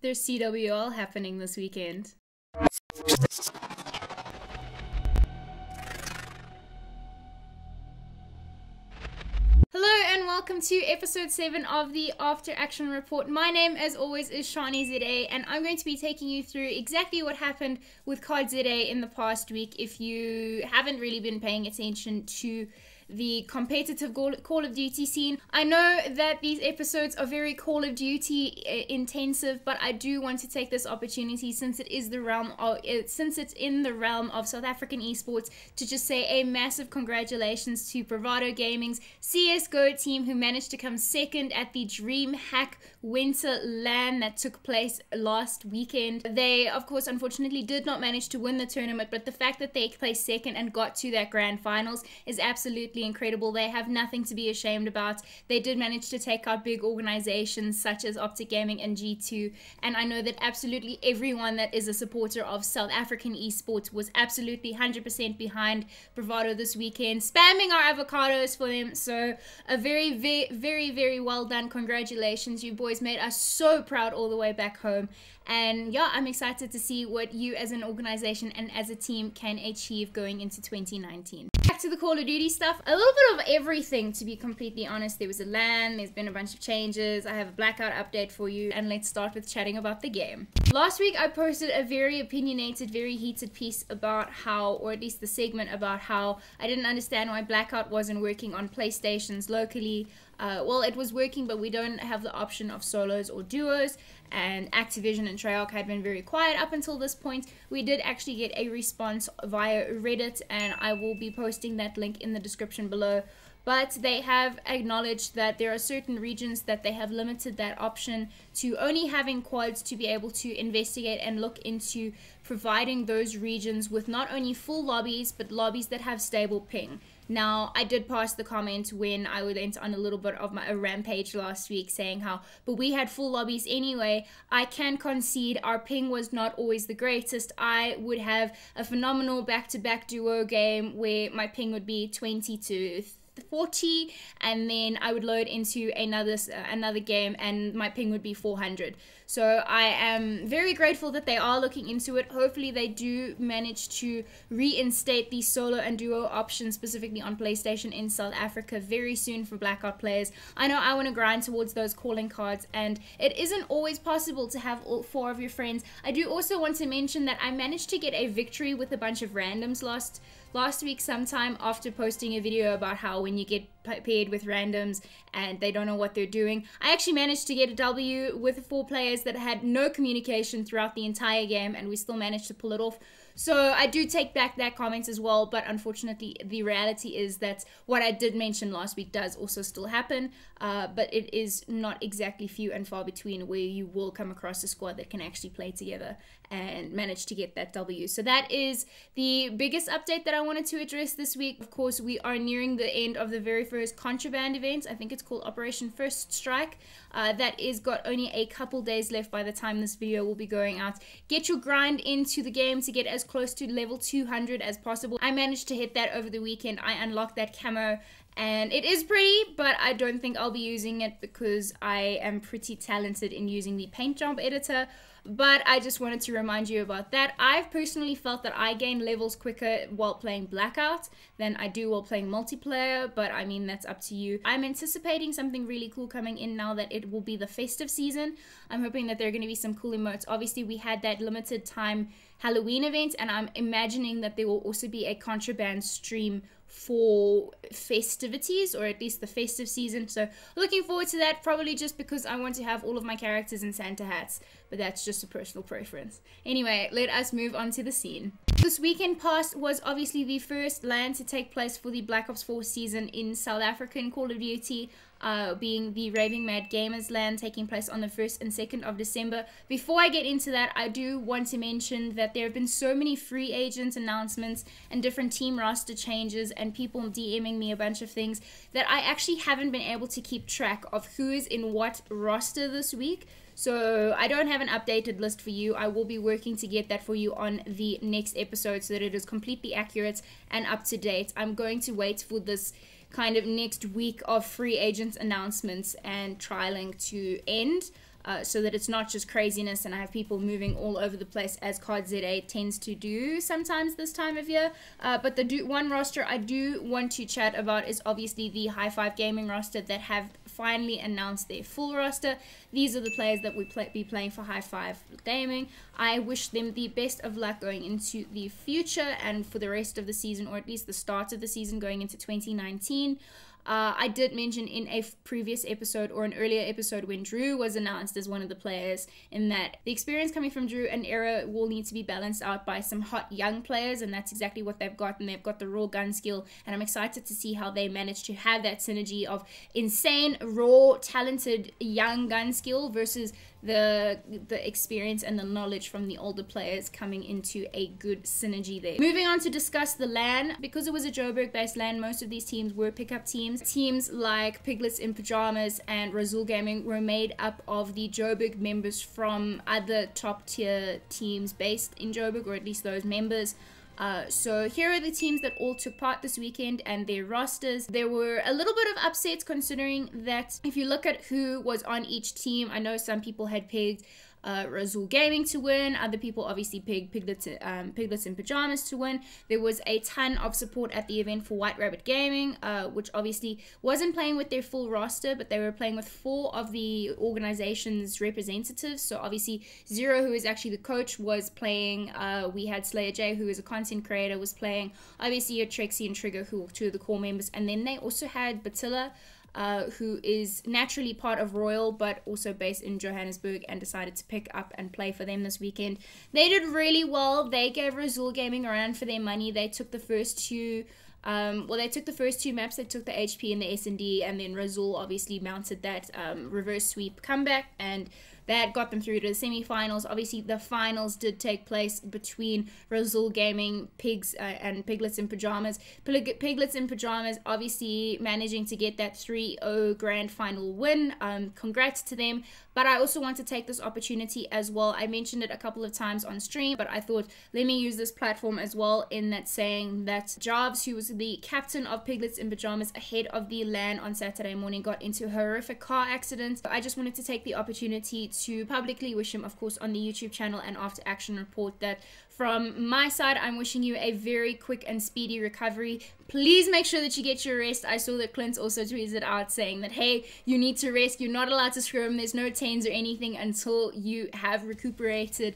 There's CWL happening this weekend. Hello and welcome to episode 7 of the After Action Report. My name, as always, is Shani ZA, and I'm going to be taking you through exactly what happened with Card ZA in the past week. If you haven't really been paying attention to the competitive Call of Duty scene, I know that these episodes are very Call of Duty intensive, but I do want to take this opportunity, since it's in the realm of South African esports, to just say a massive congratulations to Bravado Gaming's CSGO team, who managed to come second at the DreamHack Winter LAN that took place last weekend. They, of course, unfortunately did not manage to win the tournament, but the fact that they placed second and got to that grand finals is absolutely incredible. They have nothing to be ashamed about. They did manage to take out big organizations such as Optic Gaming and G2, and I know that absolutely everyone that is a supporter of South African esports was absolutely 100% behind Bravado this weekend, spamming our avocados for them. So a very, very well done. Congratulations, you boys made us so proud all the way back home. And yeah, I'm excited to see what you as an organization and as a team can achieve going into 2019. Back to the Call of Duty stuff, a little bit of everything, to be completely honest. There was a LAN, there's been a bunch of changes, I have a blackout update for you, and let's start with chatting about the game. Last week I posted a very opinionated, very heated piece about how, or at least the segment about how I didn't understand why blackout wasn't working on PlayStations locally. Well, it was working, but we don't have the option of solos or duos, and Activision and Treyarch had been very quiet up until this point. We did actually get a response via Reddit, and I will be posting that link in the description below. But they have acknowledged that there are certain regions that they have limited that option to only having quads to be able to investigate and look into providing those regions with not only full lobbies, but lobbies that have stable ping. Now, I did pass the comment when I went on a little bit of a rampage last week saying how, but we had full lobbies anyway. I can concede our ping was not always the greatest. I would have a phenomenal back-to-back duo game where my ping would be 20 to 40, and then I would load into another game and my ping would be 400. So I am very grateful that they are looking into it. Hopefully they do manage to reinstate the solo and duo options specifically on PlayStation in South Africa very soon for blackout players. I know I want to grind towards those calling cards, and it isn't always possible to have all 4 of your friends. I do also want to mention that I managed to get a victory with a bunch of randoms last week sometime, after posting a video about how when you get paired with randoms and they don't know what they're doing. I actually managed to get a W with 4 players that had no communication throughout the entire game, and we still managed to pull it off. So I do take back that comment as well, but unfortunately the reality is that what I did mention last week does also still happen, but it is not exactly few and far between where you will come across a squad that can actually play together and manage to get that W. So that is the biggest update that I wanted to address this week. Of course, we are nearing the end of the very first contraband event. I think it's called Operation First Strike. That is got only a couple days left by the time this video will be going out. Get your grind into the game to get as close to level 200 as possible. I managed to hit that over the weekend. I unlocked that camo, and it is pretty, but I don't think I'll be using it because I am pretty talented in using the paint job editor. But I just wanted to remind you about that. I've personally felt that I gain levels quicker while playing Blackout than I do while playing multiplayer, but I mean, that's up to you. I'm anticipating something really cool coming in now that it will be the festive season. I'm hoping that there are going to be some cool emotes. Obviously, we had that limited time Halloween event, and I'm imagining that there will also be a contraband stream for festivities, or at least the festive season. So looking forward to that, probably just because I want to have all of my characters in Santa hats, but that's just a personal preference. Anyway, let us move on to the scene. This weekend past was obviously the first LAN to take place for the Black Ops 4 season in South Africa in Call of Duty, being the Raving Mad Gamers LAN taking place on the 1st and 2nd of December. Before I get into that, I do want to mention that there have been so many free agent announcements and different team roster changes and people DMing me a bunch of things that I actually haven't been able to keep track of who is in what roster this week. So I don't have an updated list for you. I will be working to get that for you on the next episode so that it is completely accurate and up to date. I'm going to wait for this kind of next week of free agent announcements and trialing to end so that it's not just craziness and I have people moving all over the place as CardZA tends to do sometimes this time of year. But the one roster I do want to chat about is obviously the High Five Gaming roster that have finally announced their full roster. These are the players that will be playing for High Five Gaming. I wish them the best of luck going into the future and for the rest of the season, or at least the start of the season going into 2019. I did mention in a previous episode or an earlier episode when Drew was announced as one of the players, in that the experience coming from Drew and Era will need to be balanced out by some hot young players, and that's exactly what they've got, and they've got the raw gun skill, and I'm excited to see how they manage to have that synergy of insane, raw, talented young gun skill versus the experience and the knowledge from the older players coming into a good synergy there. Moving on to discuss the LAN. Because it was a Joburg based LAN, most of these teams were pickup teams. Teams like Piglets in Pajamas and Razul Gaming were made up of the Joburg members from other top tier teams based in Joburg, or at least those members. So here are the teams that all took part this weekend and their rosters. There were a little bit of upsets considering that if you look at who was on each team, I know some people had pegged Razul Gaming to win. Other people obviously picked Piglets in Pajamas to win. There was a ton of support at the event for White Rabbit Gaming, which obviously wasn't playing with their full roster, but they were playing with 4 of the organization's representatives. So obviously Zero, who is actually the coach, was playing. We had Slayer J, who is a content creator, was playing. Obviously you had Trexie and Trigger, who were 2 of the core members, and then they also had Batilla, who is naturally part of Royal but also based in Johannesburg, and decided to pick up and play for them this weekend. They did really well. They gave Razul Gaming a run for their money. They took the first 2 they took the first 2 maps. They took the HP and the S&D, and then Razul obviously mounted that reverse sweep comeback, and that got them through to the semi-finals. Obviously, the finals did take place between Razul Gaming, Pigs, and Piglets in Pajamas. Piglets in Pajamas obviously managing to get that 3-0 grand final win. Congrats to them. But I also want to take this opportunity as well. I mentioned it a couple of times on stream, but I thought, let me use this platform as well, in that saying that Jarves, who was the captain of Piglets in Pajamas ahead of the LAN on Saturday morning, got into a horrific car accident. I just wanted to take the opportunity to publicly wish him, of course, on the YouTube channel and After Action Report, that from my side, I'm wishing you a very quick and speedy recovery. Please make sure that you get your rest. I saw that Clint also tweeted out saying that, hey, you need to rest. You're not allowed to scrim. There's no tens or anything until you have recuperated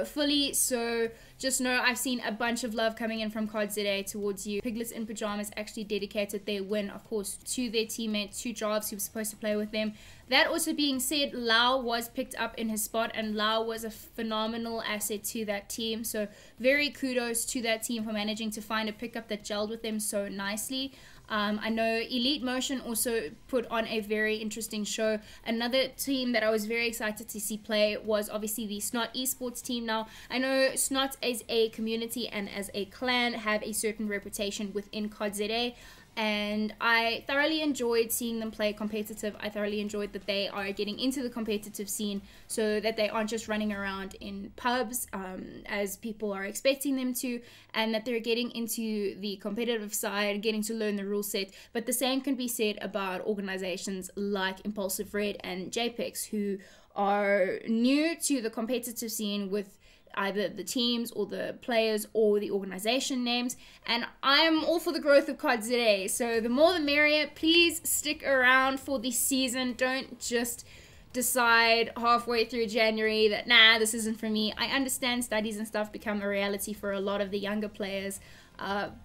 fully. So just know I've seen a bunch of love coming in from CardZA towards you. Piglets in Pajamas actually dedicated their win, of course, to their teammate, to Jarves, who was supposed to play with them. That also being said, Lau was picked up in his spot, and Lau was a phenomenal asset to that team. So very kudos to that team for managing to find a pickup that gelled with them so nicely. I know Elite Motion also put on a very interesting show. Another team that I was very excited to see play was obviously the Snot Esports team. Now, I know Snot as a community and as a clan have a certain reputation within COD and I thoroughly enjoyed seeing them play competitive. I thoroughly enjoyed that they are getting into the competitive scene so that they aren't just running around in pubs as people are expecting them to, and that they're getting into the competitive side, getting to learn the rule set. But the same can be said about organizations like Impulsive Red and JPEX, who are new to the competitive scene with either the teams or the players or the organization names, and I'm all for the growth of COD so the more the merrier. Please stick around for the season. Don't just decide halfway through January that nah, this isn't for me. I understand studies and stuff become a reality for a lot of the younger players,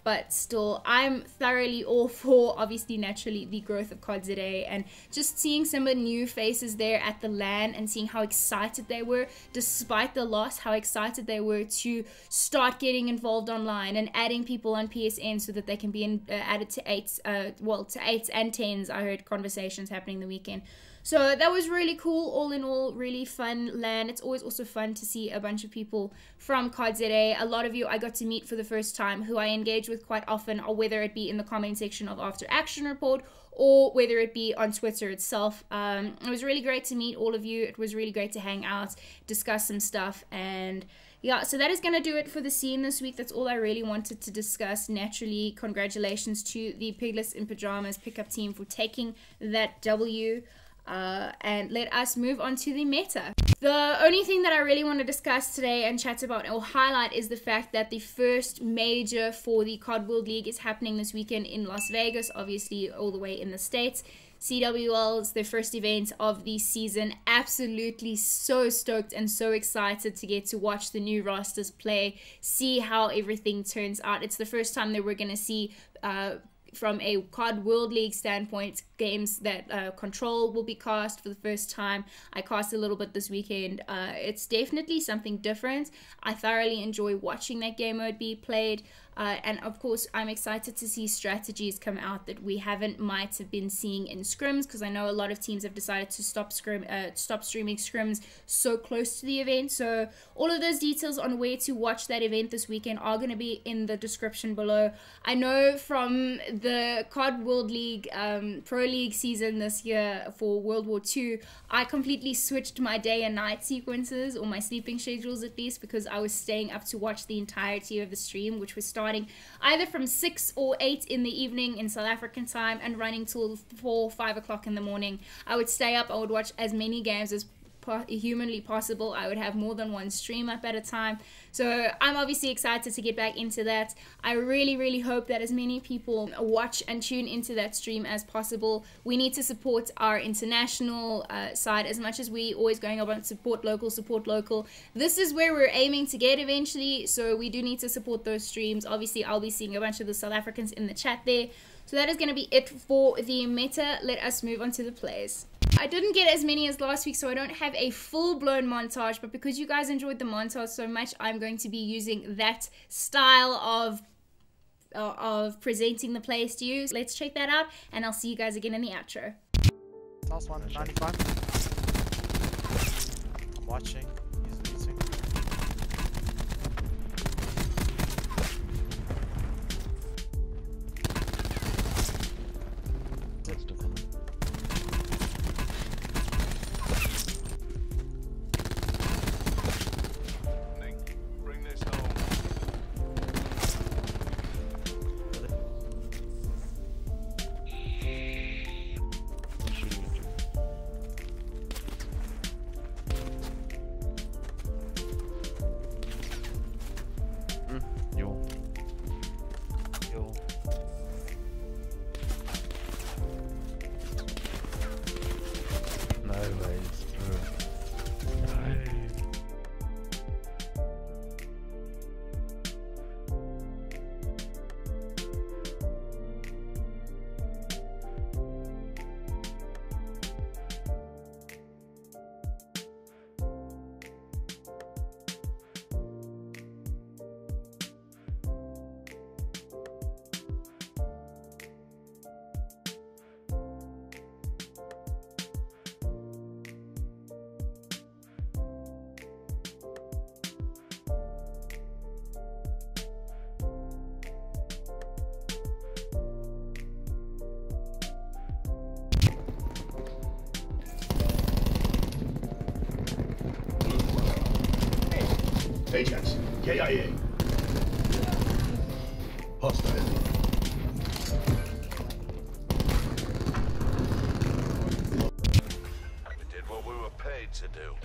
but still, I'm thoroughly all for, obviously, naturally, the growth of COD and just seeing some of the new faces there at the LAN and seeing how excited they were, despite the loss, how excited they were to start getting involved online and adding people on PSN so that they can be added to 8s, to 8s and 10s. I heard conversations happening the weekend. So that was really cool. All in all, really fun LAN. It's always also fun to see a bunch of people from CardZA. A lot of you I got to meet for the first time, who I engage with quite often, or whether it be in the comment section of After Action Report or whether it be on Twitter itself. It was really great to meet all of you. It was really great to hang out, discuss some stuff, and yeah, so that is going to do it for the scene this week. That's all I really wanted to discuss. Naturally, congratulations to the Piglets in Pajamas pickup team for taking that W. and let us move on to the meta. The only thing that I really want to discuss today and chat about or highlight is the fact that the first major for the COD World League is happening this weekend in Las Vegas, obviously all the way in the States. CWL is their first event of the season. Absolutely so stoked and so excited to get to watch the new rosters play, see how everything turns out. It's the first time that we're going to see from a COD World League standpoint, games that Control will be cast for the first time. I cast a little bit this weekend. It's definitely something different. I thoroughly enjoy watching that game mode be played. And of course, I'm excited to see strategies come out that we might have been seeing in scrims, because I know a lot of teams have decided to stop streaming scrims so close to the event. So all of those details on where to watch that event this weekend are going to be in the description below. I know from the COD World League Pro League season this year for World War II, I completely switched my day and night sequences, or my sleeping schedules at least, because I was staying up to watch the entirety of the stream, which was starting either from 6 or 8 in the evening in South African time and running till 4, 5 o'clock in the morning. I would stay up, I would watch as many games as humanly possible. I would have more than one stream up at a time. So I'm obviously excited to get back into that. I really hope that as many people watch and tune into that stream as possible. We need to support our international side as much as we always going about support local. This is where we're aiming to get eventually, so we do need to support those streams. Obviously I'll be seeing a bunch of the South Africans in the chat there. So that is going to be it for the meta. Let us move on to the plays. I didn't get as many as last week, so I don't have a full-blown montage, but because you guys enjoyed the montage so much, I'm going to be using that style of presenting the plays to you. So let's check that out, and I'll see you guys again in the outro. Last one, 95. I'm watching. He's losing. Ajax, KIA. Hostile. We did what we were paid to do.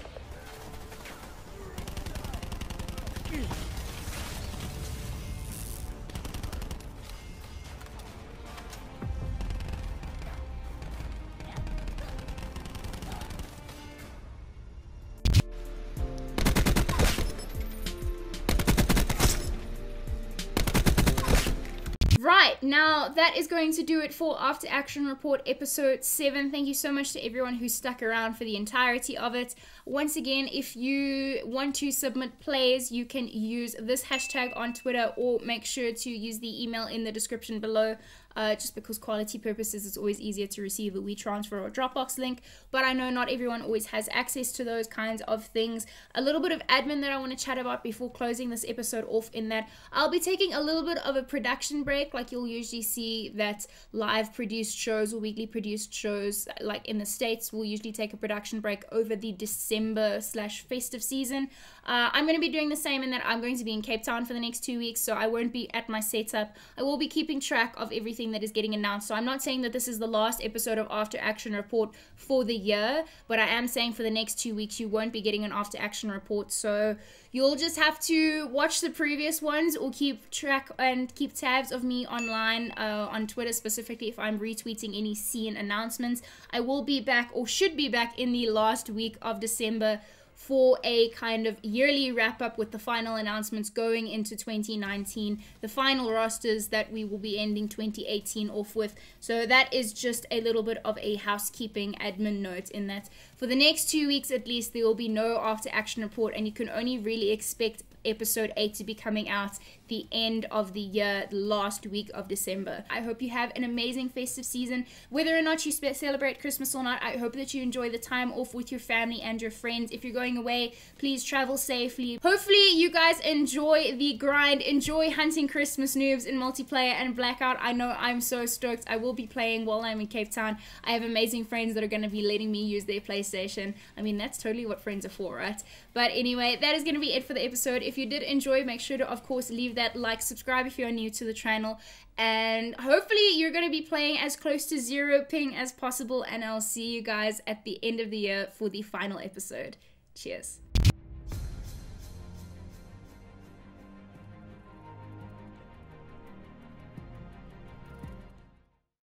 Right, now that is going to do it for After Action Report episode 7. Thank you so much to everyone who stuck around for the entirety of it. Once again, if you want to submit plays, you can use this hashtag on Twitter, or make sure to use the email in the description below. Just because quality purposes, it's always easier to receive a WeTransfer or Dropbox link, but I know not everyone always has access to those kinds of things. A little bit of admin that I want to chat about before closing this episode off, in that I'll be taking a little bit of a production break. Like you'll usually see that live produced shows or weekly produced shows, like in the States, will usually take a production break over the December/festive season. I'm going to be doing the same, in that I'm going to be in Cape Town for the next 2 weeks, so I won't be at my setup. I will be keeping track of everything everything that is getting announced. So I'm not saying that this is the last episode of After Action Report for the year, but I am saying for the next 2 weeks you won't be getting an After Action Report. So you'll just have to watch the previous ones or keep track and keep tabs of me online on Twitter specifically if I'm retweeting any scene announcements. I will be back, or should be back, in the last week of December for a kind of yearly wrap up with the final announcements going into 2019, the final rosters that we will be ending 2018 off with. So that is just a little bit of a housekeeping admin note, in that for the next 2 weeks at least there will be no After Action Report, and you can only really expect episode 8 to be coming out the end of the year, last week of December. I hope you have an amazing festive season. Whether or not you celebrate Christmas or not, I hope that you enjoy the time off with your family and your friends. If you're going away, please travel safely. Hopefully you guys enjoy the grind, enjoy hunting Christmas noobs in multiplayer and Blackout. I know I'm so stoked. I will be playing while I'm in Cape Town. I have amazing friends that are going to be letting me use their PlayStation. I mean, that's totally what friends are for, right? But anyway, that is going to be it for the episode. If you did enjoy, make sure to, of course, leave that like, subscribe if you're new to the channel, and hopefully you're going to be playing as close to 0 ping as possible, and I'll see you guys at the end of the year for the final episode. Cheers.